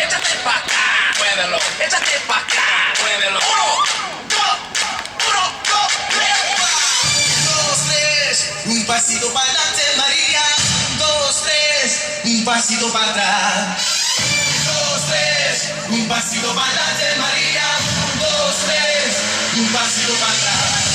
Échate pa' acá, muévelo. Échate pa' acá, muévelo. 1, 2, 3. Un pasito para adelante, María. 2, 3. Un pasito para atrás. 2, 3. Un pasito para adelante, María. 2, 3. Un pasito para atrás.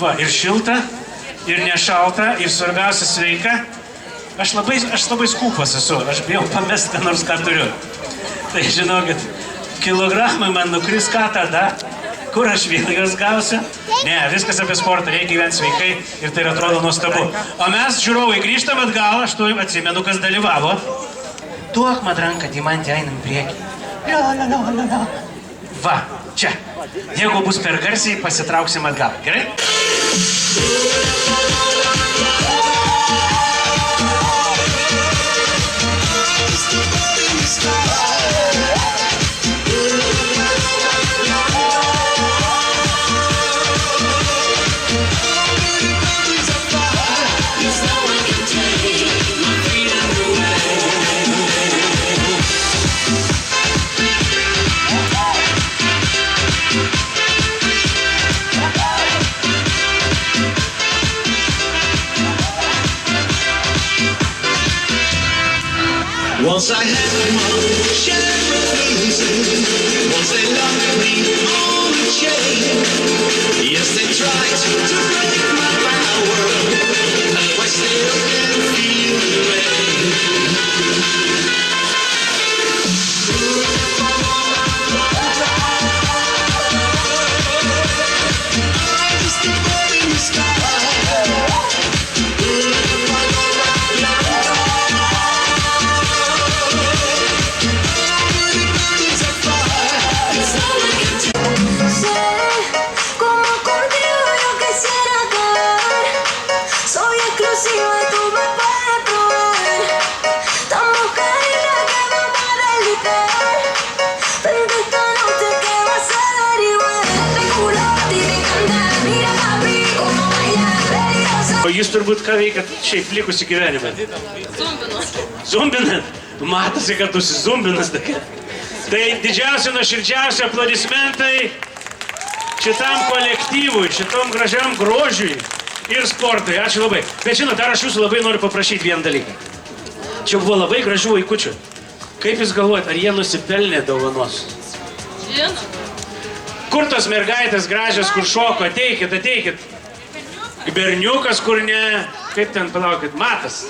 Va, ir šilta, ir nešalta, ir svarbiausia sveika. Aš labai skūpas esu, aš bijau pamest, ką nors ką turiu. Tai žinokit, kilogramai man nukris ką tada, kur aš vėl juos gausiu. Ne, viskas apie sportą, reikia gyventi sveikai ir tai atrodo nuostabu. O mes, žiūrovai, grįžtam atgal, aš tu atsimenu, kas dalyvavo. Duok man ranką, Dimantė, einam priekį. Va, čia. Jeigu bus per garsiai, pasitrauksim atgal. Gerai? Once I had my share of losing, once they locked me on a chain. Yes, they tried to break my power, now I still can feel the rain. I'm just a bird in the sky. O jūs turbūt ką veikat šiaip likusi gyvenimą? Zumbinus. Zumbinat? Matosi, kad užsizumbinas. Tai didžiausia nuoširdžiausia aplodismentai šitam kolektyvui, šitom gražiam grožiui ir sportui. Ačiū labai. Bet žinot, dar aš jūsų labai noriu paprašyti vieną dalyką. Čia buvo labai gražių vaikučių. Kaip jūs galvojat, ar jie nusipelnė dovanos? Žinoma. Kur tos mergaitės gražios, kur šoko? Ateikit, ateikit. Berniukas, kur ne... Kaip ten, palaukit, Matas.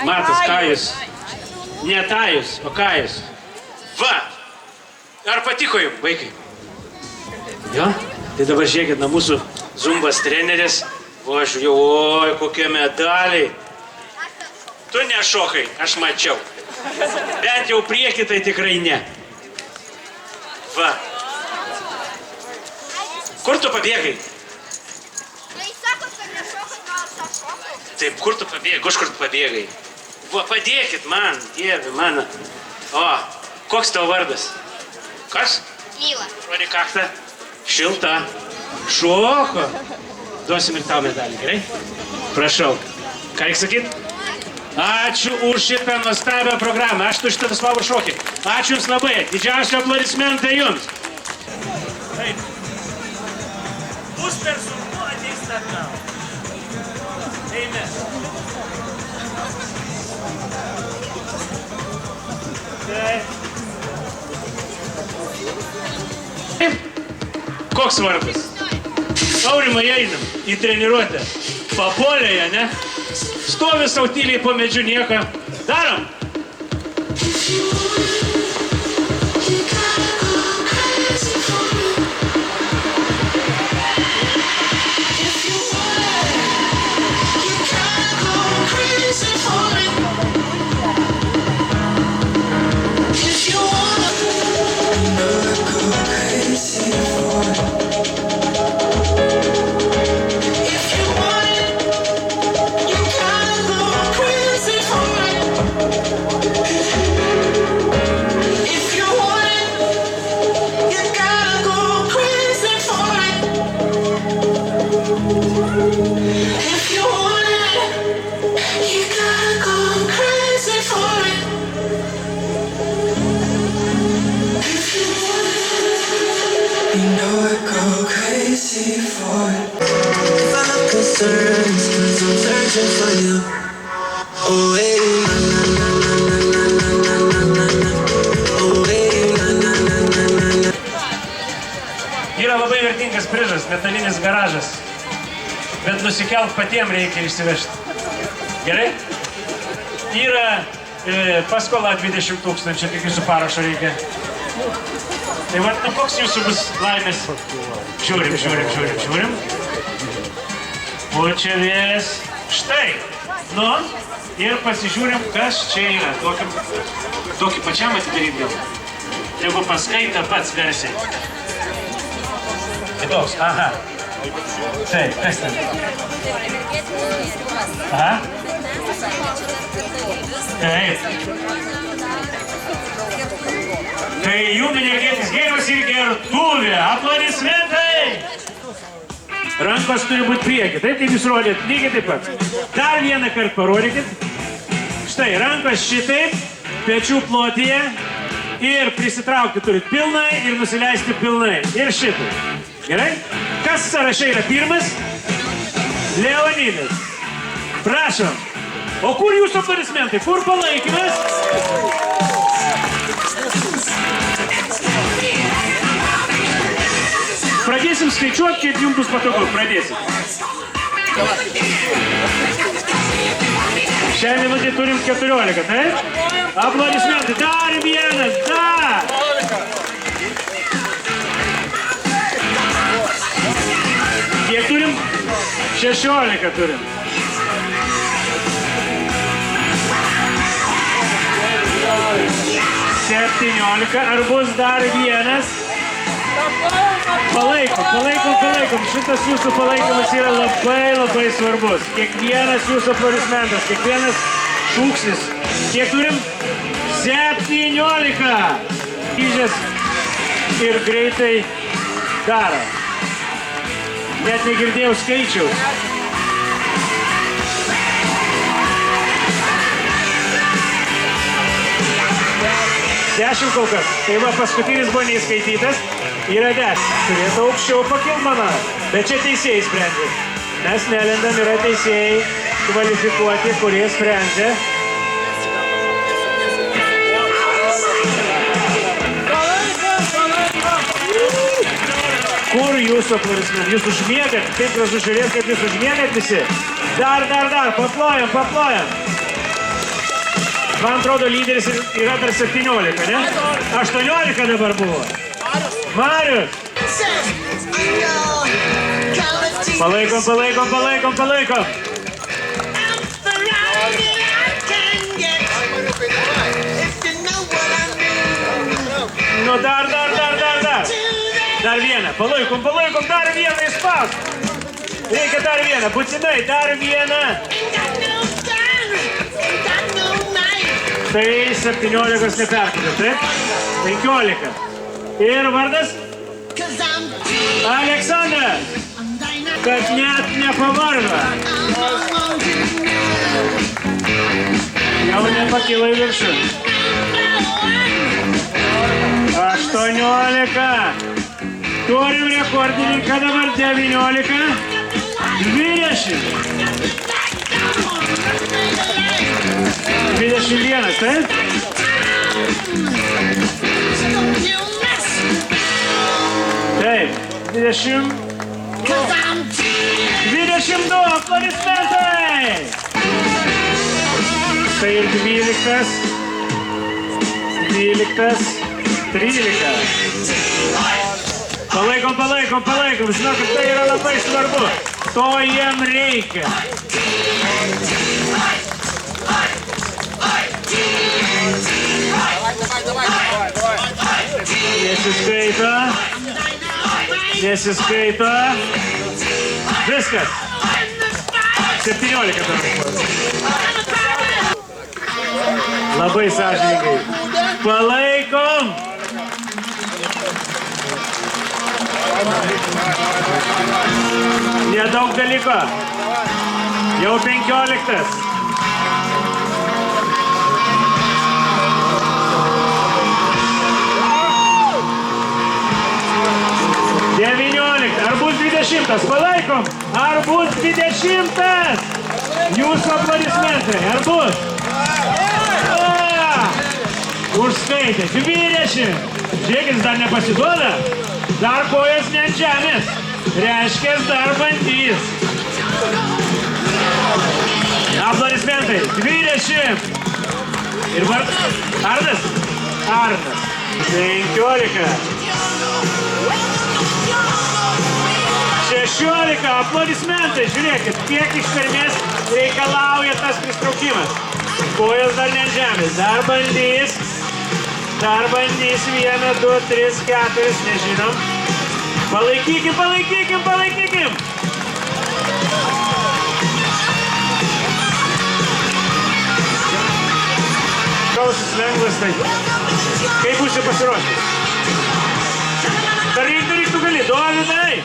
Matas, Kajus. Ne Tajus, o Kajus. Va! Ar patiko jums, vaikai? Jo? Tai dabar žiūrėkit, na mūsų zumbas treneris. O aš jau, oi, kokie medaliai. Tu nešokai, aš mačiau. Bent jau prieki tai tikrai ne. Va. Kur tu pabėgai? Taip, kur tu pabėgai? Kažkur tu pabėgai? Va, padėkit man, dieve mano. O, koks tavo vardas? Kas? Lyla. Rodyk kaktą. Šilta. Šoko. Duosim ir tau medalį, gerai? Prašau. Ką reikia sakyt? Ačiū už šitą nuostabią programą. Aš tu šitą svarbų šokį. Ačiū jums labai. Didžiausi aplodismentai jums. Taip. Bus per sunku, ateis atgal. Eime. Taip. Koks vardas? Aurimai, einam į treniruotę. Papolėje, ne? Stovi sau tyliai po medžiu nieko. Darom! Concerns, 'cause I'm searching for you. Oh, hey, na na na na na na na na na. Oh, hey, na na na na na. Yra labai vertingas prizas, metalinis garažas. Bet nusikelt patiem reikia išsivežti. Gerai? Yra paskola 20 000, tik jūsų parašo reikia. Tai va, nu koks jūsų bus laimės? Žiūrim. O čia vėjas. Štai. Nu, ir pasižiūrim, kas čia yra. Tokį pačiam atidaryt gal. Jeigu paskaita pats garsiai. Kitoks, aha. Taip, kas ten? Aha. Taip. Tai jų minėkėtis gėrimas ir gertuvė. Aplodismentai! Rankos turi būti prieki, taip kaip jūs rodėt, lygiai taip pat. Dar vieną kartą parodykit. Štai, rankos šitaip, pečių plotyje ir prisitraukti turit pilnai ir nusileisti pilnai. Ir šitaip. Gerai? Kas sąrašai yra pirmas? Leonidas. Prašom. O kur jūsų aplodismentai? Kur palaikymas? Pradėsim skaičiuoti, kiek jums bus patogu. Pradėsim. Šią minutę turim 14, taip? Aplodismentai. Dar vienas, dar! Kiek turim? 16 turim. 17. Ar bus dar vienas? Palaikom. Šitas jūsų palaikymas yra labai svarbus. Kiekvienas jūsų aplodismentas, kiekvienas šūksnis. Kiek turim? 17. Grįžęs ir greitai daro. Net negirdėjau skaičiaus. Dešimt kol kas. Tai va, paskutinis buvo neįskaitytas. Yra 10. Turėtų aukščiau pakilt, manau. Bet čia teisėjai sprendžia. Mes nelendam, yra teisėjai kvalifikuoti, kurie sprendžia. Kur jūsų aplodismentai? Jūs užmiegat, taip gražu žiūrėt, kad jūs užmiegat visi. Dar, paplojam. Man atrodo, lyderis yra dar 17, ne? 18 dabar buvo. Marius. Palaikom. Nu, dar. Dar vieną. Palaikom, dar vieną įspaus. Reikia dar vieną, būtinai, dar vieną. Tai 17 neperkite, taip? 15. Ir vardas? Aleksandra. Kad net nepavargo. Jau nepakilo į viršų. 18. Turim rekordininką dabar 19. 20. 21, taip? Taip, 20. 22, aplodismentai! Tai ir 12. 13. Palaikom. Žinokit, tai yra labai svarbu. To jiem reikia. Nesiskaito. Viskas. 17 dabar. Labai sąžiningai. Palaikom. Nedaug dalyko. Jau 15. 19. Ar bus 20? Palaikom. Ar bus 20? Jūsų aplodismentai. Ar bus? Užskaitė. 20. Žiūrėkit, dar nepasiduoda. Dar kojas ne ant žemės. Reiškia, dar bandys. Aplodismentai. 20. Ir vardas. Arnas. 15. 16. Aplodismentai. Žiūrėkit, kiek ištvermės reikalauja tas pristraukimas. Kojas dar ne ant žemės. Dar bandys. 1, 2, 3, 4. Nežinom. Palaikykim. Kausis lengvas tai. Kaip būsi pasiruošęs? Daryk tu gali. Dovydai.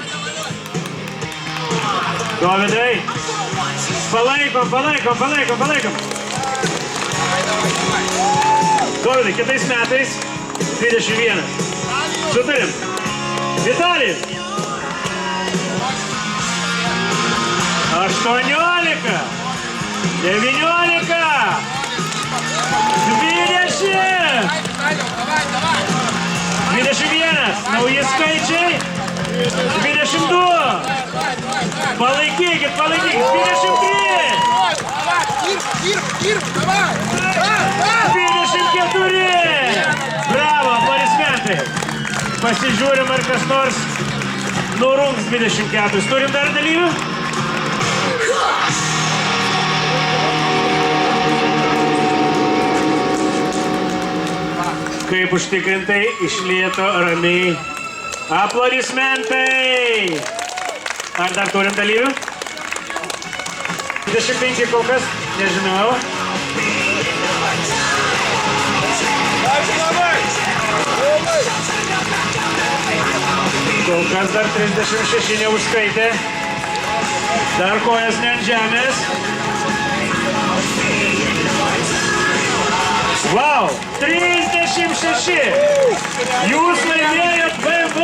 Palaikom. Dovydai, kitais metais 21. Sutarim. Vitalijus. 18. 19. 20. 21. Nauji skaičiai. 22. Palaikykit. 23. 24. Bravo, aplodismentai. Pasižiūrim, ar kas nors nurungs 24. Turim dar dalyvių? Kaip užtikrintai iš lėto ramiai. Aplodismentai. Ar dar turim dalyvių? 25 kol kas, nežinau. Kol kas dar 36 neužskaitė. Dar kojas ne ant žemės. Wow, 36. Jūs laimėjot BMW.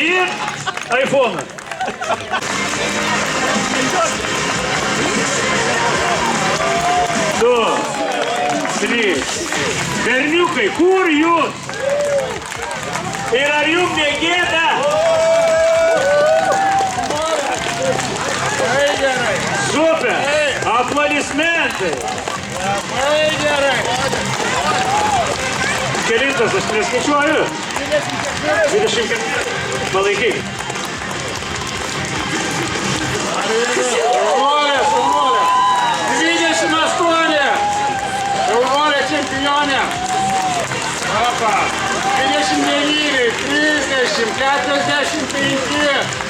Ir iPhone. Du, 3. Berniukai, kur jūs? Ir ar jums negėda? Super! Aplodismentai! Kelintas, aš neskaičiuoju. 24. Palaikyk. Šaunuolė! 28! Šaunuolė čempionė! Opa! 29, 30, 45,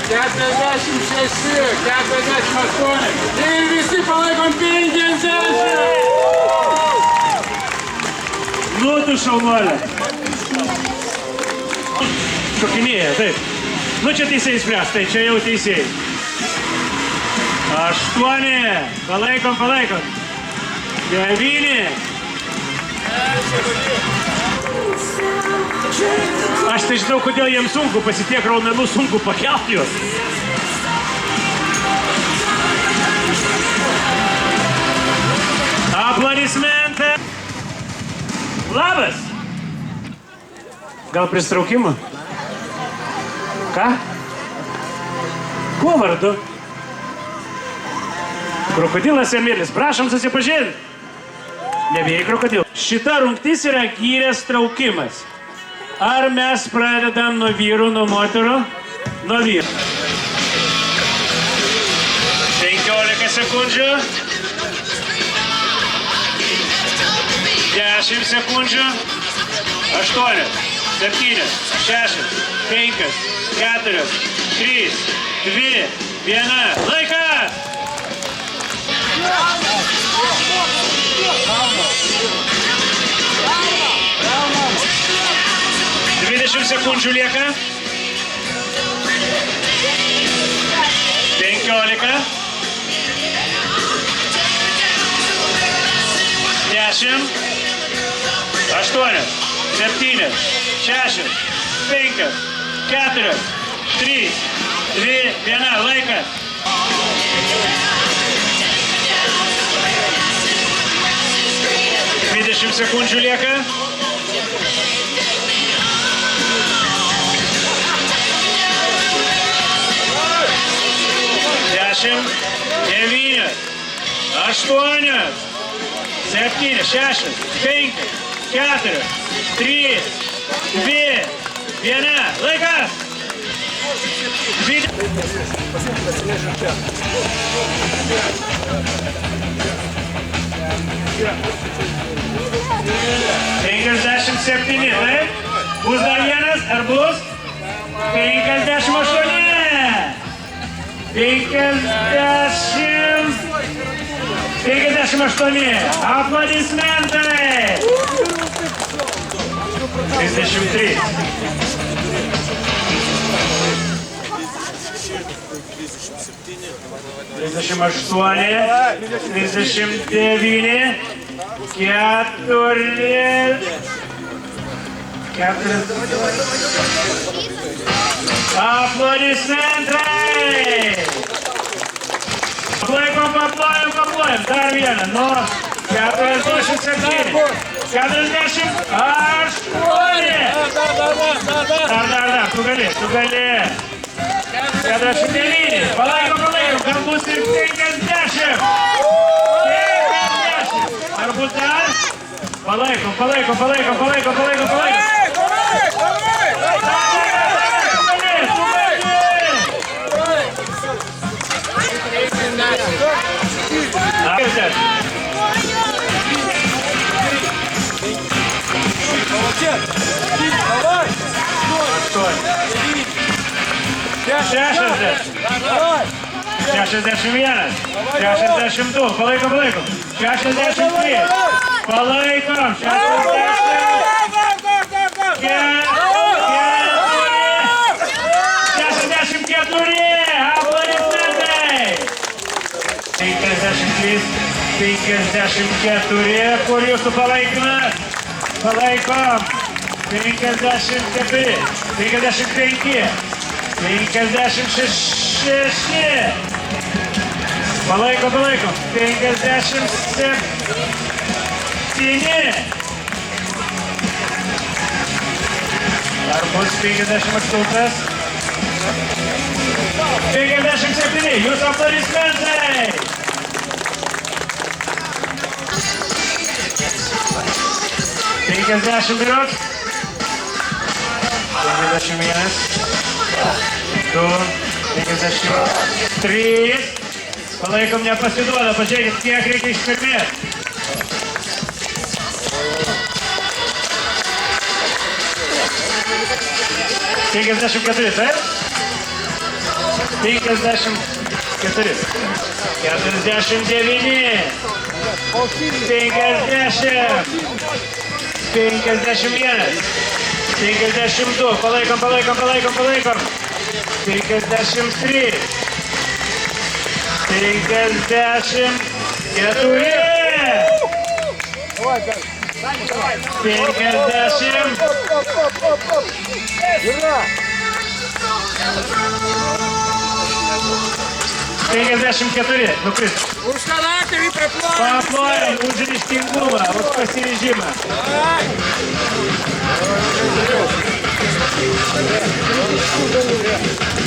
46, 48 ir visi palaikom 50! Nu, tu šaunuolė. Šokinėja, taip. Nu, čia teisėjai spręs, tai čia jau teisėjai. 8. Palaikom. 9. Aš tai žinau, kodėl jiems sunku, pasitiek raumenų sunku pakelti juos. Aplodismentai. Labas. Gal pristraukimą? Ką? Kuo vardu? Krokodilas Emilis. Prašom susipažinti. Nebijai krokodilų. Šita rungtis yra gyrės traukimas. Ar mes pradedam nuo vyrų, nuo moterų? Nuo vyrų. 15 sekundžių. 10 sekundžių. 8, 7, 6, 5, 4, 3, 2, 1. Laikas! 20 sekundžių lieka. 15. 10. 8, 7, 6, 5, 4, 3, 2, 1. Laikas. 20 sekundžių lieka. 10, 9, 8, 7, 6, 5, 4, 3, 2, 1. Laikas. 57, taip? Bus dar vienas, ar bus? 58. 58. Aplodismentai. 33. 38, 39, 4. Aplodismentai! Paplojam. Dar vieną. Nuo 47. 48. Dar. Tu gali. 49. Palaikom. Gal bus ir 50. Ar bus dar? Palaikom. Šešiasdešimt vienas, 62, palaikom, 63, palaikom, 64, aplodismentai. 53, 54, kur jūsų palaikymas? Palaikom, 54, 55, 56. Palaikom, 57. 58. Ar bus 58? 57. Jūsų aplodismentai. 50 berods. 51. 2. 53. Palaikom, nepasiduoda. Pažiūrėkit, kiek reikia ištvermės. 54, taip? 54. 49. 50. 51. 52. Palaikom. 53. 54. 54. Nukris. Už charakterį priplojam. Paplojam už ryžtingumą, už pasiryžimą.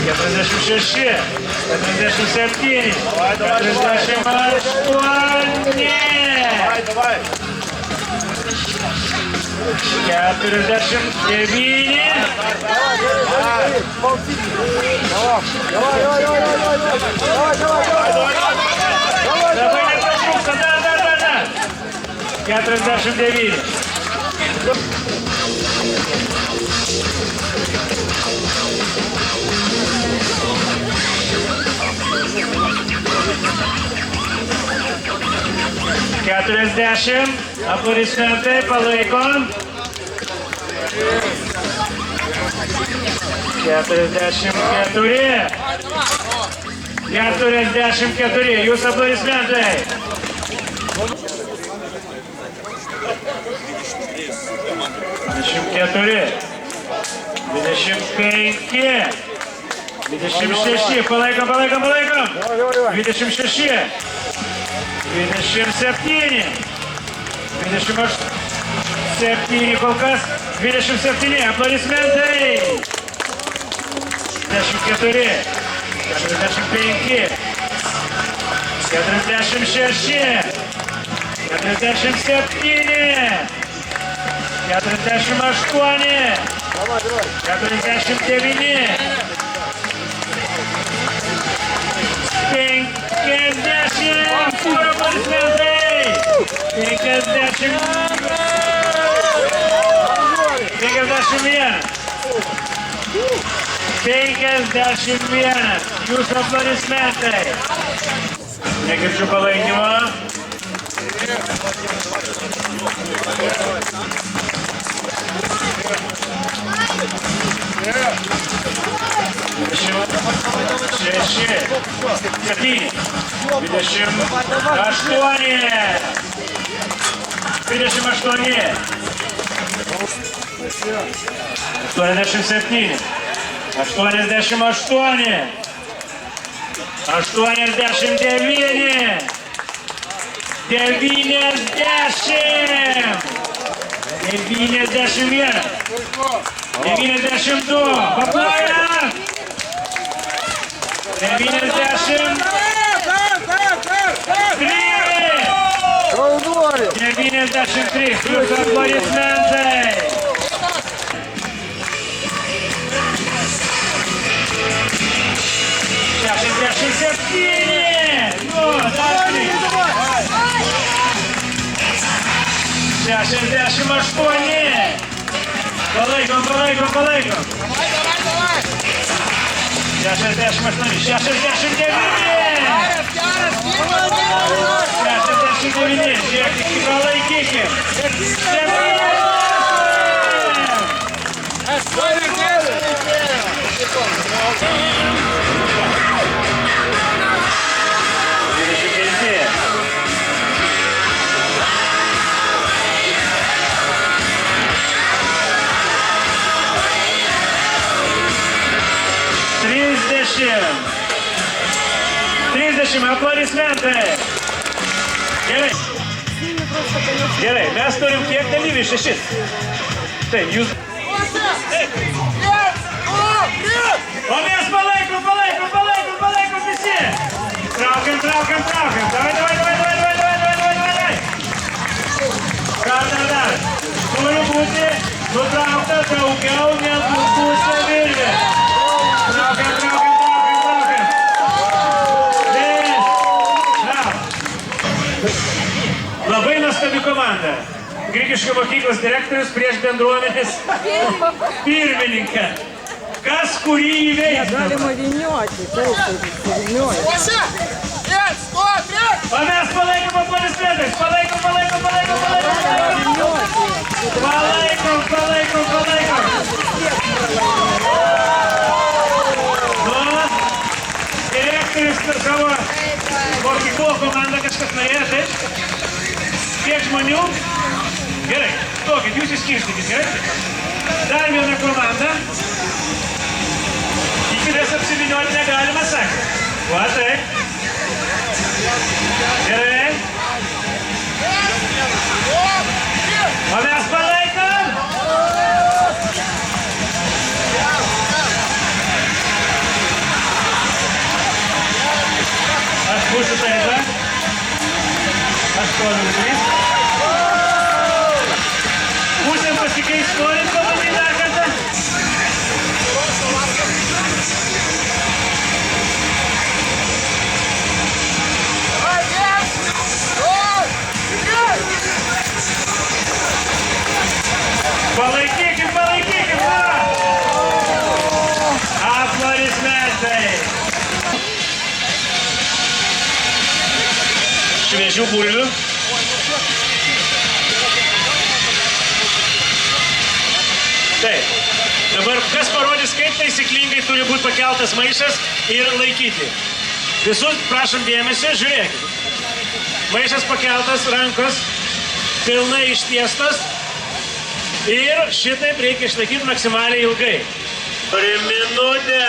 46. 47. 49. Aplodismentai, palaikom. 44. 44. Jūsų aplodismentai. 24. 25. 26. Palaikom. 26. 27. 27 kol kas. 27. Aplodismentai. 44. 45. 46. 47. 48. 49. 50. Puro aplodismentai. 51. 51. Jūsų aplodismentai. Negirdžiu palaikymo. 92. Paplojam. 93. 93. Plius aplodismentai. 67. Nu, dar 3. 68. Palaikom. 68. 69. 69. Žiūrėkit, palaikykim. 30. Aplodismentai. Gerai, mes turim kiek dalyvių? 6. Taip, jūs... O mes palaikom visi. Traukiam. Davai. Ką dar? Turi būti nutraukta daugiau negu pusė virvė. Traukiam. Labai nuostabi komanda. Grigiškių mokyklos direktorius prieš bendruomenės pirmininką. Kas kurį įveiks? Galima vynioti, taip, vynioti. O mes palaikom aplodismentais. Palaikom. Nu, direktorius per savo mokyklo komandą kažkas norėjo, taip? Kiek žmonių? Gerai, stokit, jūs išskirstykit, gerai? Dar viena komanda. Tikimės apsivinioti negalima, sakė. Va, taip. Gerai. O mes palaikom. Aš būsiu taryba. Aš toliu žais. Pusėm pasikeis, norit pabandyti dar kartą? Palaikykim, va! Aplodismentai! Šviežių bulvių. Taip. Dabar kas parodys, kaip taisyklingai turi būti pakeltas maišas ir laikyti. Visus prašom dėmesio, žiūrėkit. Maišas pakeltas, rankos pilnai ištiestos ir šitaip reikia išlaikyti maksimaliai ilgai. Turim minutę.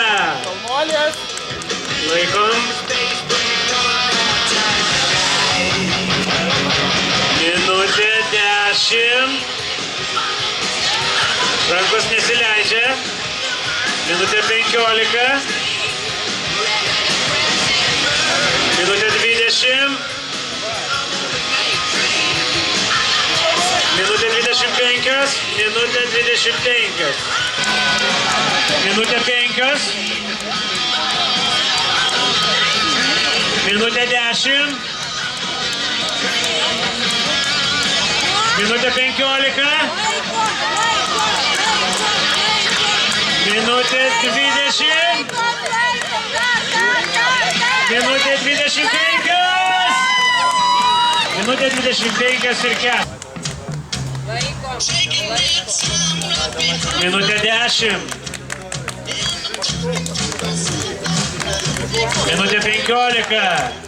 Laikom. Minutė 10. Rankos nesileidžia. Minutė 15. Minutė 20. Minutė 25. Minutė 25. Minutė 5. Minutė 10. Minutė 15. Minutė 20. Minutė 25. Minutė 25 ir 4. Minutė 10. Minutė 15.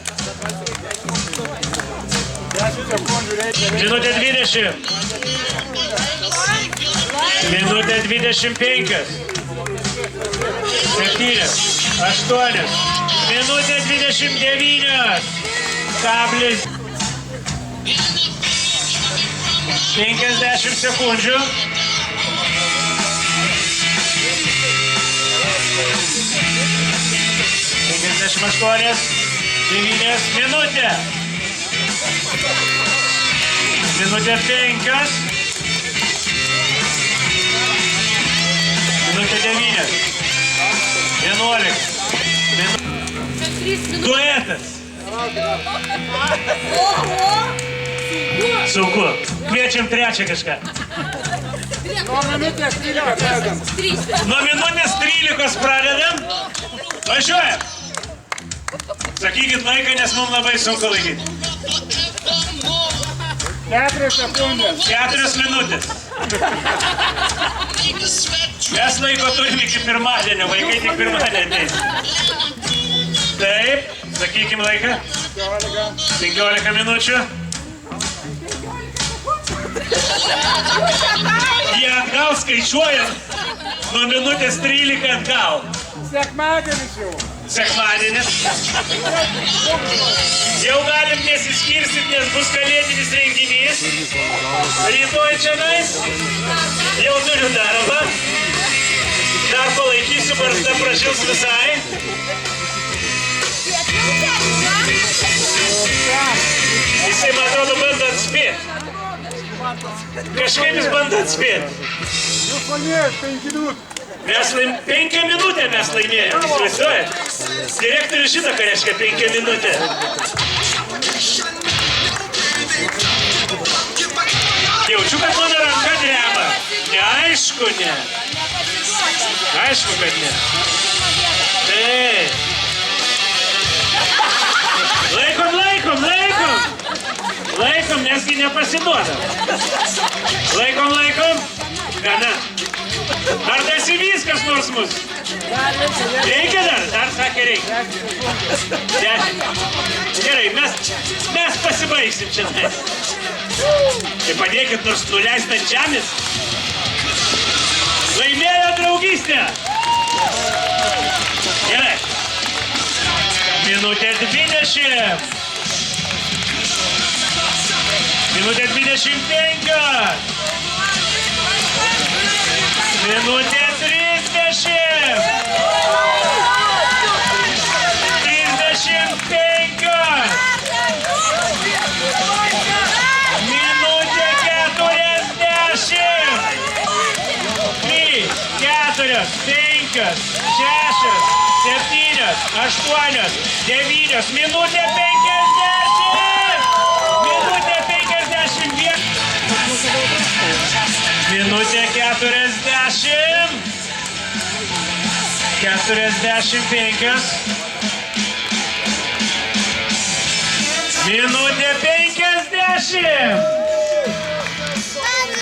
Minutė 20. Minutė 25. 7. 8. Minutė 29. Kablis. 50 sekundžių. Penkiasdešimt 8, 9 minutė. Minutė 5. Minutė 9. 11. Duetas. Sunku. Kviečiam trečią kažką. Nuo minutės 13 pradedam. Važiuojam. Sakykit laiką, nes mums labai sunku laikyti. 4 sekundės. 4 minutės. Mes laiko turime iki pirmadienio, vaikai tik pirmadienį ateis. Taip, sakykim laiką. 15 minučių. Jie atgal skaičiuojant nuo minutės 13 atgal. Sekmadienis jau. Sekmadienis. Jau galim nesiskirsit, nes bus kalėdinis renginys. Rytoj čionais. Jau turiu darbą. Dar palaikysiu, barzda prašils visai. Jisai, man atrodo, bando atspėti. Kažkaip jis bando atspėti. Jūs laimėjot 5 minutės. Mes 5 minutę mes laimėjom, įsivaizduojat? Direktorius žino, ką reiškia 5 minutę. Jaučiu, kad mano ranka dreba. Neaišku, ne. Aišku, kad ne. Taip. Laikom, nesgi nepasiduodam. Laikom. Gana. Ar dasivys kas nors mus? Reikia dar sakė reikia. Gerai, mes pasibaigsim čia. Tai padėkit nors nuleist ant žemės. Laimėjo draugystę. Gerai. Minutė 20. Minutė 25. Minutė 30. 35. Minutė 40. 3, 4, 5, 6, 7, 8, 9. Minutė 50. Minutė 51. Minutė 40. 45. Minutė 50.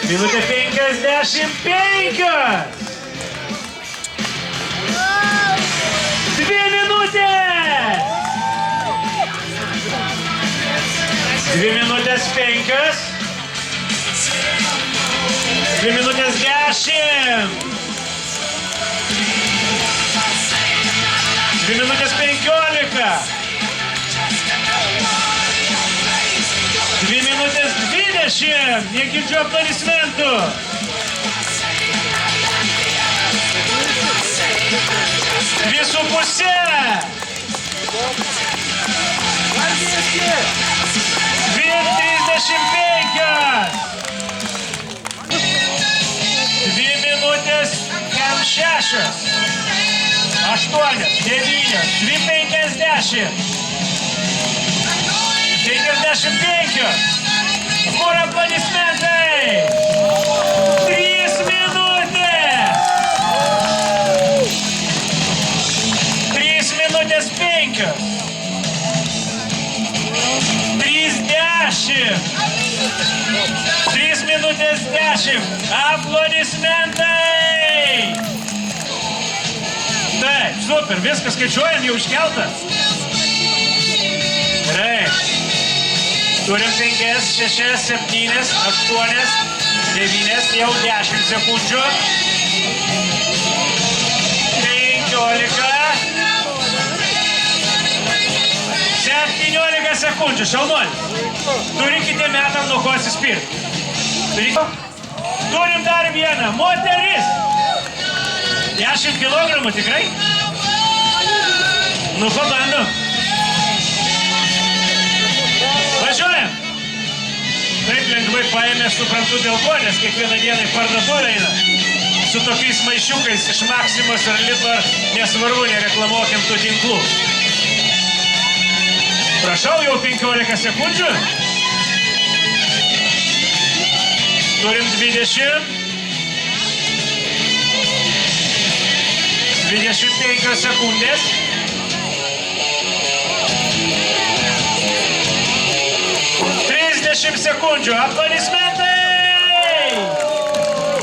Minutė 55. 2 minutės. 2 minutės 5. 2 minutės 10. 2 minutės 15. 2 minutės 20. Negirdžiu aplodismentų. 2,5. 2,35. 2 minutės 6. 8, 9, 2,50. 55. Kur aplodismentai? 3 minutės. 3 minutės 5. 30. 3 minutės 10. Aplodismentai. Taip, super, viskas skaičiuojam, jau iškelta. Gerai. Turim 5, 6, 7, 8, 9, jau 10 sekundžių. 15. 17 sekundžių, šaunuolį. Turikite metam nuo ko atsispirti. Turim dar vieną, moteris. 10 kilogramų tikrai? Nu, pabandom. Važiuojam. Taip lengvai paėmė, suprantu dėl ko, nes kiekvieną dieną į parduotuvę eina. Su tokiais maišiukais iš Maksimos ar Lidlo, nesvarbu, nereklamuokim tų tinklų. Prašau, jau 15 sekundžių. Turim 20. 25 sekundės. 30 sekundžių. Aplodismentai!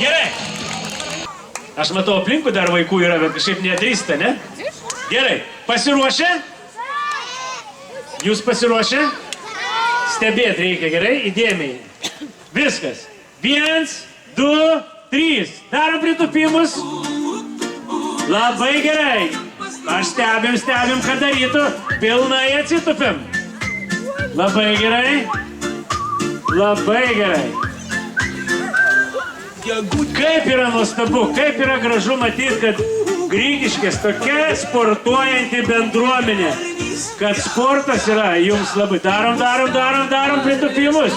Gerai. Aš matau, aplinkui dar vaikų yra, bet kažkaip nedrįsta, ne? Gerai. Pasiruošę? Jūs pasiruošę? Stebėt reikia, gerai? Įdėmiai. Viskas. 1, 2, 3. Darom pritupimus. Labai gerai. Aš stebim, kad darytų. Pilnai atsitupim. Labai gerai. Labai gerai. Kaip yra nuostabu, kaip yra gražu matyti, kad Grigiškės tokia sportuojanti bendruomenė, kad sportas yra jums labai. Darom pritūpimus.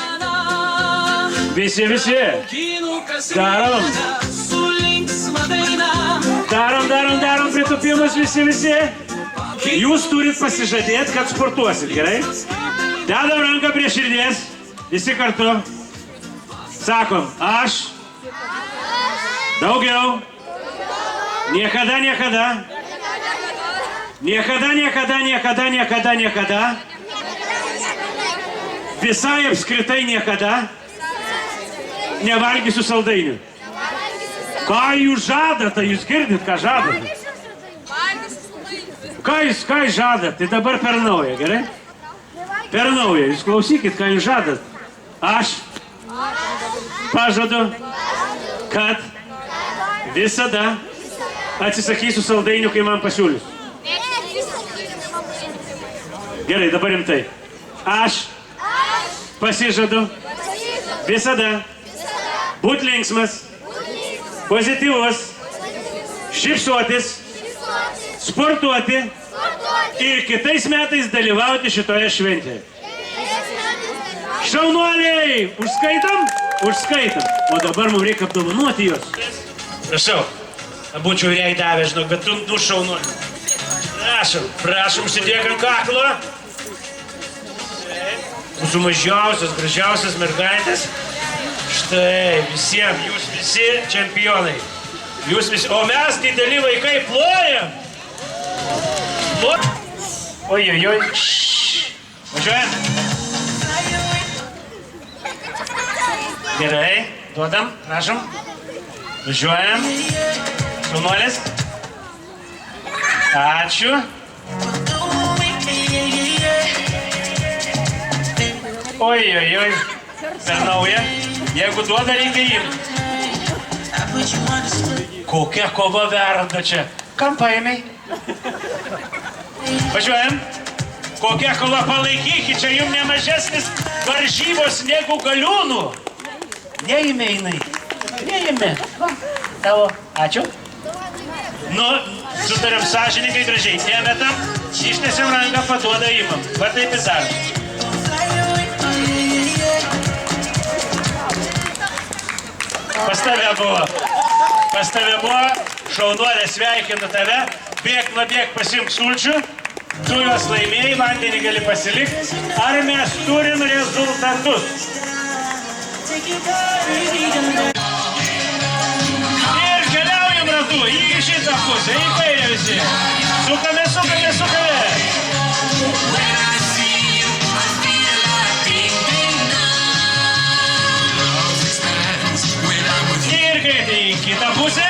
Visi. Darom pritūpimus visi. Jūs turit pasižadėti, kad sportuosit, gerai? Dedam ranką prie širdies, visi kartu. Sakom, aš. Daugiau. Niekada. Visai apskritai niekada nevalgysiu saldainių. Ką jūs žadat, jūs girdit, ką žadat? Ką jūs žadat? Tai dabar per naują, gerai? Per naują, jūs klausykit, ką jūs žadat. Aš pažadu, kad visada atsisakysiu saldainių, kai man pasiūlius. Gerai, dabar rimtai. Aš pasižadu visada būt linksmas, pozityvus, šypsotis, sportuoti ir kitais metais dalyvauti šitoje šventėje. Šaunuoliai, užskaitom. O dabar mums reikia apdovanoti juos. Prašau, būčiau jai davęs, žinok, bet tu šaunuolį. Prašom, užsidėk ant kaklo. Mūsų mažiausias, gražiausias mergaitės. Štai, visiems, jūs visi čempionai. Jūs visi, o mes, dideli vaikai, plojam. Oi. Važiuojam. Gerai, duodam, prašom. Važiuojam. Šaunuolis. Ačiū. Oi. Per naują. Jeigu duoda, reikia imti. Kokia kova verda čia. Kam paėmei? Važiuojam. Kokia kova, palaikykit, čia jums nemažesnis varžybos negu galiūnų. Neėmė jinai. Neėmė. Tavo. Ačiū. Nu, sutarėm sąžininkai gražiai. Nemetam, ištiesiam ranką, paduoda imam. Va taip ir darom. Pas tave buvo, šaunuolė, sveikinu tave, bėk pasimk sulčių, tu juos laimėjai, vandenį gali pasilikti. Ar mes turim rezultatus? Ir keliaujam ratu, į šitą pusę, į kairę visi. Sukame. Ir greitai į kitą pusę.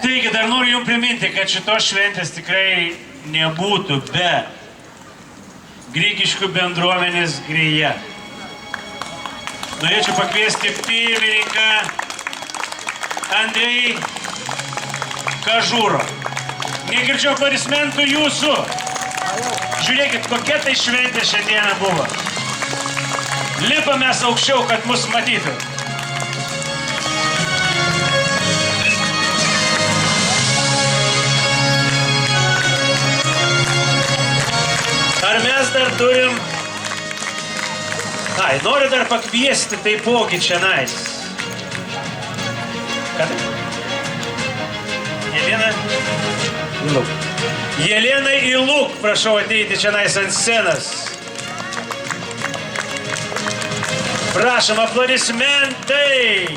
Taigi, dar noriu jums priminti, kad šitos šventės tikrai nebūtų be Grigiškių bendruomenės Grėja. Norėčiau pakviesti pirmininką Andrei Kažūro. Negirdžiau aplodismentų jūsų. Žiūrėkit, kokia tai šventė šiandieną buvo. Lipamės aukščiau, kad mus matytų. Ar mes dar turim... Noriu dar pakviesti taipogi čionais. Ką tai? Jelena Iluk, prašau ateiti čionais ant scenos. Prašom, aplodismentai.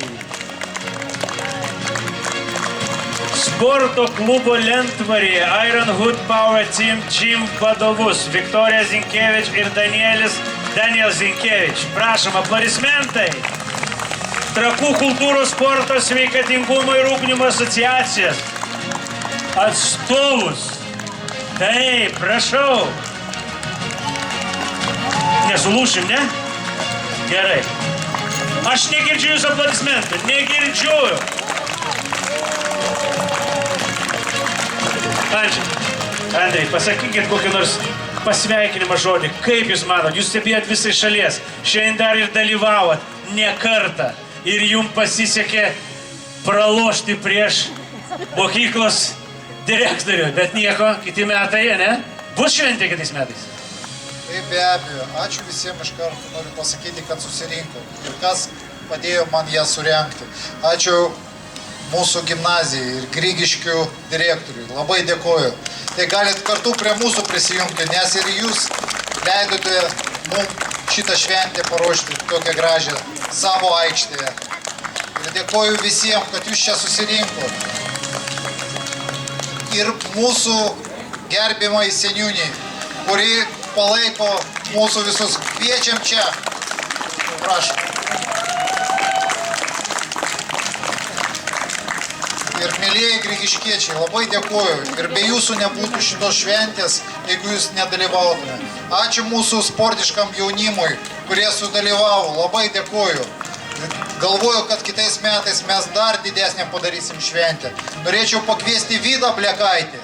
sporto klubo Lentvarė Iron Hood Power Team Gym vadovus Viktorija Zinkevič ir Daniel Zinkevič. Prašom, aplodismentai. Trakų kultūros sporto sveikatingumo ir ugdymo asociacijos atstovus. Taip, prašau. Nesulūšim, ne? Gerai. Aš negirdžiu jūsų aplodismentų. Negirdžiu. Andrei, pasakykit kokį nors pasveikinimą žodį. Kaip jūs manot? Jūs stebėjot visai šalies. Šiandien dar ir dalyvavot ne kartą. Ir jums pasisekė pralošti prieš mokyklos direktorių. Bet nieko, kiti metai, ne? Bus šventė kitais metais. Taip, be abejo. Ačiū visiems iš karto. Noriu pasakyti, kad susirinko. Ir kas padėjo man ją surengti. Ačiū mūsų gimnazijai ir Grigiškių direktoriui. Labai dėkoju. Tai galit kartu prie mūsų prisijungti, nes ir jūs leidote mums šitą šventę paruošti tokią gražią savo aikštėje. Ir dėkoju visiems, kad jūs čia susirinkot. Ir mūsų gerbimai seniūniai, kuri palaiko mūsų visus. Kviečiam čia. Prašom. Ir mėlėjai grigiškiečiai, labai dėkoju. Ir be jūsų nebūtų šitos šventės, jeigu jūs nedalyvautume. Ačiū mūsų sportiškam jaunimui, kurie sudalyvavo. Labai dėkoju. Galvoju, kad kitais metais mes dar didesnę padarysim šventę. Norėčiau pakviesti Vydą Blekaitį,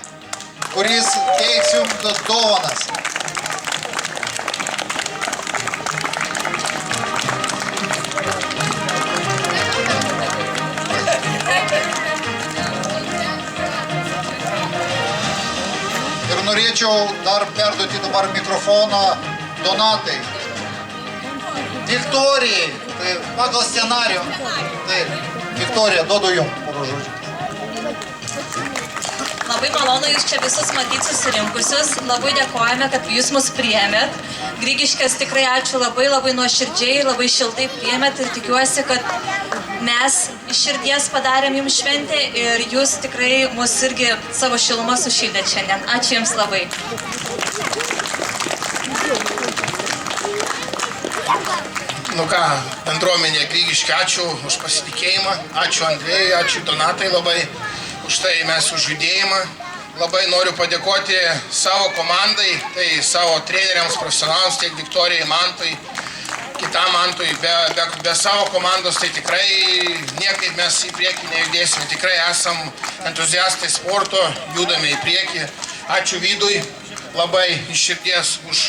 kuris teiks jums dovanas. Ir norėčiau dar perduoti dabar mikrofoną Donatai. Viktorijai, tai pagal scenarijų. Taip, Viktorija, duodu jums porą žodžių. Labai malonu jūs čia visus matyti susirinkusius. Labai dėkojame, kad jūs mus priėmėt. Grigiškės tikrai ačiū labai nuoširdžiai, labai šiltai priėmėt ir tikiuosi, kad mes iš širdies padarėm jums šventę ir jūs tikrai mus irgi savo šilumą sušildėt šiandien. Ačiū jums labai. Nu ką, bendruomenė Grigiškė, ačiū už pasitikėjimą, ačiū Andrėjui, ačiū Donatai labai už tai mes už judėjimą. Labai noriu padėkoti savo komandai, tai savo treneriams, profesionalams, tiek Viktorijai, Mantui, kitam Mantui. Be savo komandos tai tikrai niekaip mes į priekį nejudėsime. Tikrai esam entuziastai sporto, judame į priekį. Ačiū Vydui labai iš širdies už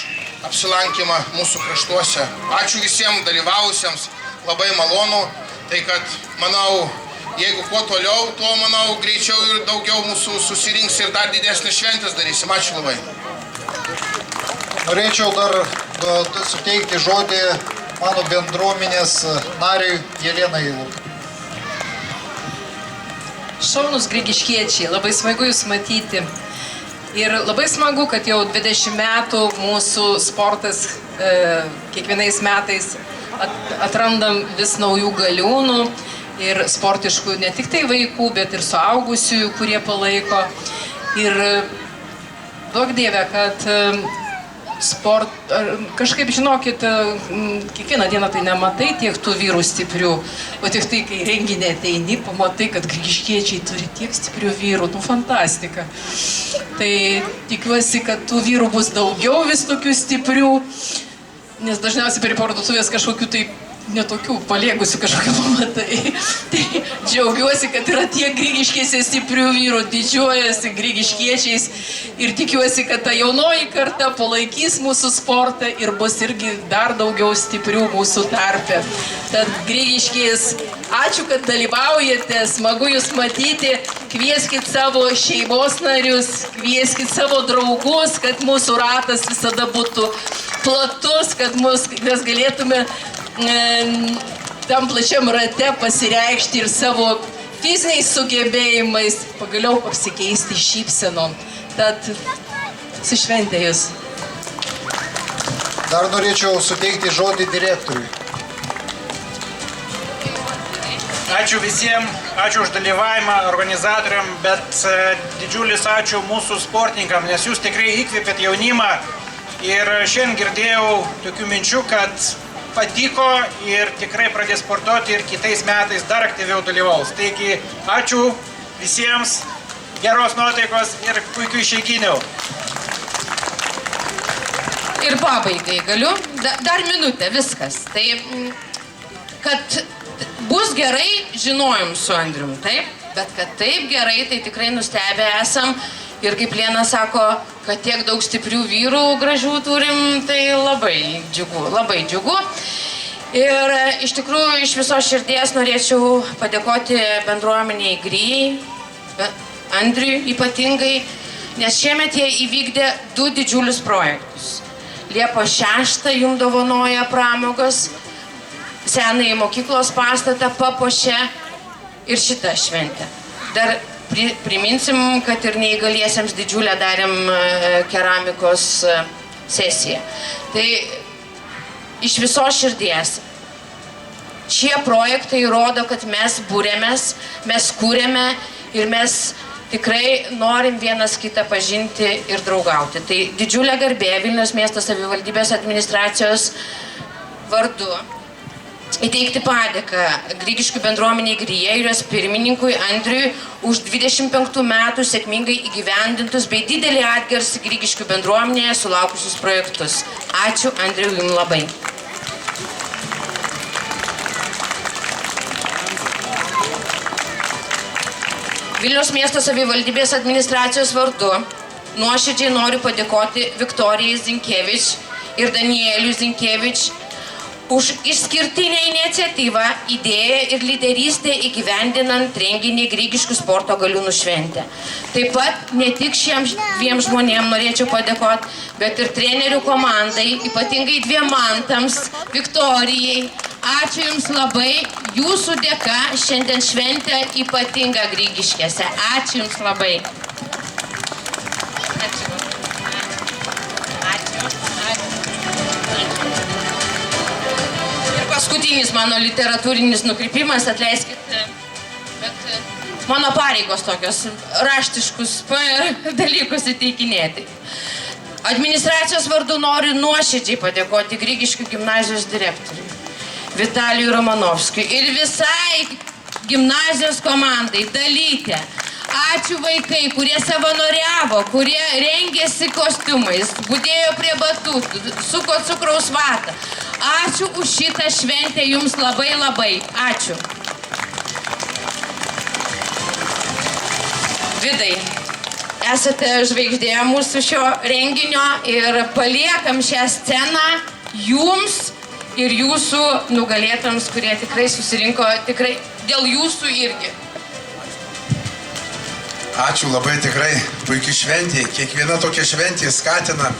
apsilankymą mūsų kraštuose. Ačiū visiems dalyvavusiems, labai malonu. Tai kad, manau, jeigu kuo toliau, tuo, manau, greičiau ir daugiau mūsų susirinks ir dar didesnės šventės darysim. Ačiū labai. Norėčiau dar suteikti žodį mano bendruomenės nariui Jelenai Iluk. Šaunus grigiškiečiai, labai smagu jūs matyti. Ir labai smagu, kad jau 20 metų mūsų sportas kiekvienais metais atrandam vis naujų galiūnų ir sportiškų ne tik tai vaikų, bet ir suaugusiųjų, kurie palaiko. Ir duok Dieve, kad kažkaip žinokit, kiekvieną dieną tai nematai tiek tų vyrų stiprių, o tik tai, kai renginį ateini, pamatai, kad grigiškiečiai turi tiek stiprių vyrų, nu fantastika. Tai tikiuosi, kad tų vyrų bus daugiau vis tokių stiprių, nes dažniausiai prie parduotuvės kažkokių tai netokių paliegusių kažkokių pamatai. Tai džiaugiuosi, kad yra tiek grigiškėse stiprių vyrų, didžiuojasi grigiškiečiais ir tikiuosi, kad ta jaunoji karta palaikys mūsų sportą ir bus irgi dar daugiau stiprių mūsų tarpe. Tad grigiškės, ačiū, kad dalyvaujate, smagu jūs matyti, kvieskit savo šeimos narius, kvieskit savo draugus, kad mūsų ratas visada būtų platus, kad mes galėtume tam plačiam rate pasireikšti ir savo fiziniais sugebėjimais, pagaliau apsikeisti šypsenom. Tad su švente jūs. Dar norėčiau suteikti žodį direktoriui. Ačiū visiems, ačiū už dalyvavimą organizatoriam, bet didžiulis ačiū mūsų sportininkam, nes jūs tikrai įkvėpėt jaunimą. Ir šiandien girdėjau tokių minčių, kad patiko ir tikrai pradės sportuoti ir kitais metais dar aktyviau dalyvaus. Taigi ačiū visiems, geros nuotaikos ir puikių išeiginių. Ir pabaigai galiu, dar minutę, viskas. Tai, kad bus gerai, žinojom su Andrium, taip? Bet kad taip gerai, tai tikrai nustebę esam. Ir kaip Lena sako, kad tiek daug stiprių vyrų gražių turim, tai labai džiugu, labai džiugu. Ir iš tikrųjų iš viso širdies norėčiau padėkoti bendruomeniai Gryjai, Andriui ypatingai, nes šiemet jie įvykdė 2 didžiulius projektus. Liepos 6 jums dovanoja pramogos, senąjį mokyklos pastatą papuošė ir šitą šventę. Dar priminsim, kad ir neįgaliesiems didžiulę darėm keramikos sesiją. Tai iš visos širdies. Šie projektai rodo, kad mes būrėmės, mes kūrėme ir mes tikrai norim vienas kitą pažinti ir draugauti. Tai didžiulė garbė Vilniaus miesto savivaldybės administracijos vardu įteikti padėką Grigiškių bendruomeniai Gryjai ir jos pirmininkui Andriui už 25 metų sėkmingai įgyvendintus bei didelį atgarsį Grigiškių bendruomenėje sulaukusius projektus. Ačiū Andriui jums labai. Vilniaus miesto savivaldybės administracijos vardu nuoširdžiai noriu padėkoti Viktorijai Zinkevič ir Danieliui Zinkevič už išskirtinę iniciatyvą, idėją ir lyderystę įgyvendinant renginį Grigiškių sporto galiūnų šventę. Taip pat ne tik šiems 2 žmonėms norėčiau padėkoti, bet ir trenerių komandai, ypatingai 2 mantams, Viktorijai. Ačiū Jums labai, Jūsų dėka šiandien šventė ypatinga Grigiškėse. Ačiū Jums labai. Ir paskutinis mano literatūrinis nukrypimas, atleiskit, bet mano pareigos tokios raštiškus dalykus įteikinėti. Administracijos vardu noriu nuoširdžiai padėkoti Grigiškių gimnazijos direktoriui Vitalijui Romanovskiui ir visai gimnazijos komandai Dalytė. Ačiū vaikai, kurie savanoriavo, kurie rengėsi kostiumais, budėjo prie batutų, suko cukraus vatą. Ačiū už šitą šventę jums labai labai. Ačiū. Vidai, esate žvaigždė mūsų šio renginio ir paliekam šią sceną jums ir jūsų nugalėtams, kurie tikrai susirinko, tikrai dėl jūsų irgi. Ačiū labai, tikrai puikiai šventė. Kiekviena tokia šventė skatina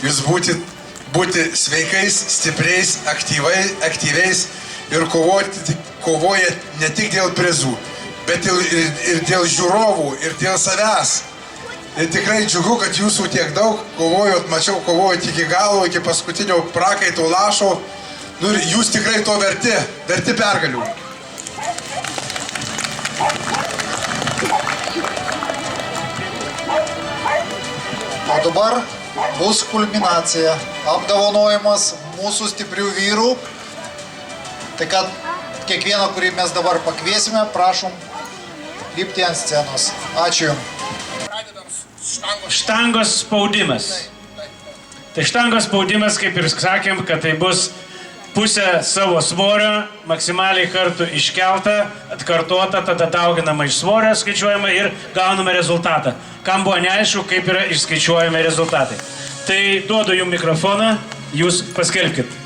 jūs būti sveikais, stipriais, aktyviais ir kovoja ne tik dėl prizų, bet ir dėl žiūrovų, ir dėl savęs. Ir tikrai džiugu, kad jūsų tiek daug kovojot, mačiau, kovojot iki galo, iki paskutinio prakaito lašo. Nu ir jūs tikrai to verti pergalių. O dabar bus kulminacija, apdovanojimas mūsų stiprių vyrų. Tai kad kiekvieną, kurį mes dabar pakviesime, prašom lipti ant scenos. Ačiū Jums. Štangos spaudimas. Tai štangos spaudimas, kaip ir sakėm, kad tai bus pusę savo svorio, maksimaliai kartų iškelta, atkartota, tada dauginama iš svorio, skaičiuojama ir gauname rezultatą. Kam buvo neaišku, kaip yra išskaičiuojami rezultatai. Tai duodu jums mikrofoną, jūs paskelbkit.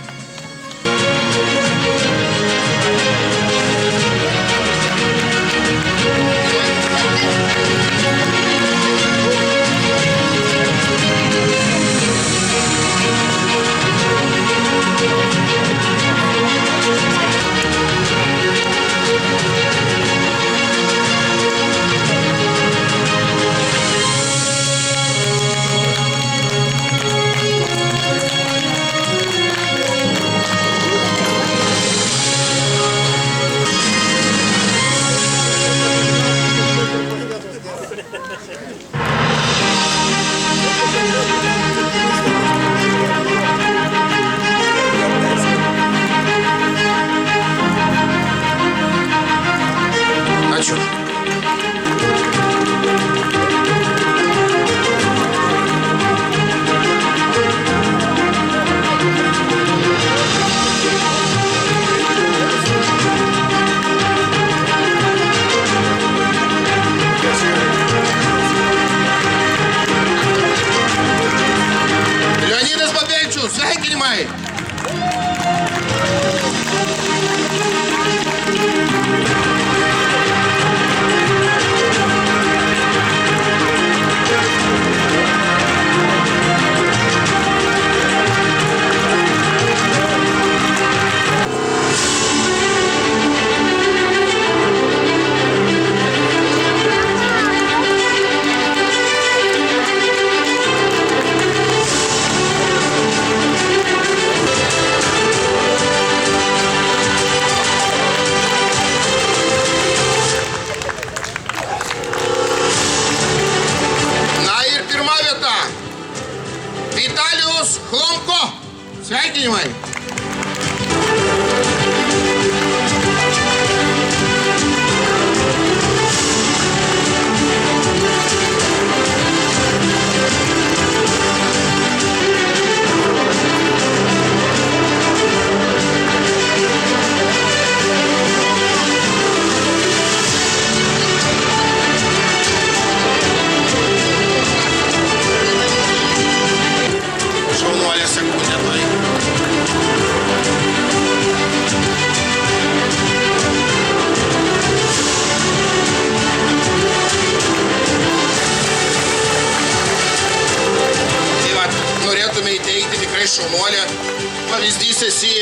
mūsų, sveikinimai. Vitalijus Chlonko. Sveikinimai. Šaunuolė sekundė tai. Tai va, norėtume įteikti tikrai šaunuolę. Pavyzdys esi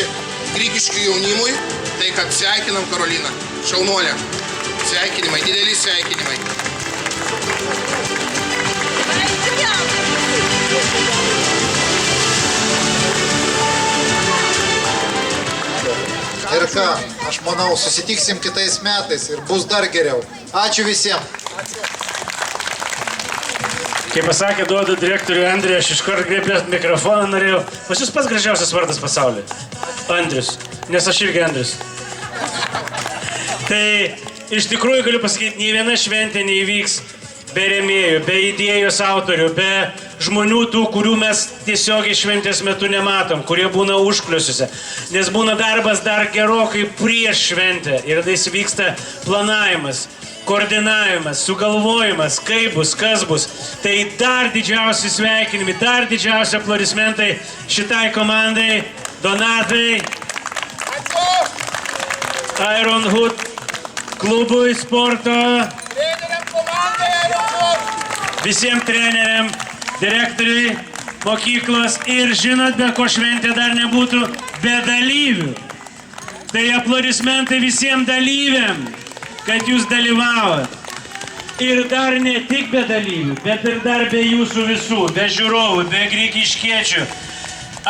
Grigiškių jaunimui. Tai kad sveikinam Karoliną. Šaunuolė. Sveikinimai, dideli sveikinimai. Ir ką, aš manau, susitiksim kitais metais ir bus dar geriau. Ačiū visiems. Kaip pasakė, duodu direktoriui Andriui, aš iškart greipęs mikrofoną norėjau. Pas jūs pats gražiausias vardas pasaulyje. Andrius. Nes aš irgi Andrius. Tai iš tikrųjų galiu pasakyti, nei viena šventė neįvyks be rėmėjų, be idėjos autorių, be žmonių tų, kurių mes tiesiogiai šventės metu nematom, kurie būna užkliusiuose. Nes būna darbas dar gerokai prieš šventę ir tais vyksta planavimas, koordinavimas, sugalvojimas, kaip bus, kas bus. Tai dar didžiausi sveikinimai, dar didžiausi aplodismentai šitai komandai, Donatai, Iron Hood klubui sporto, visiems treneriam, direktoriui, mokyklos ir žinot, be ko šventė dar nebūtų, be dalyvių. Tai aplodismentai visiems dalyviam, kad jūs dalyvavot. Ir dar ne tik be dalyvių, bet ir dar be jūsų visų, be žiūrovų, be grigiškiečių.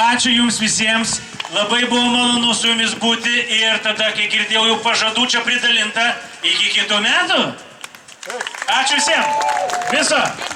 Ačiū jums visiems, labai buvo malonu su jumis būti ir tada, kai girdėjau jau pažadų čia pridalinta, iki kitų metų. Ačiū visiems. Viso.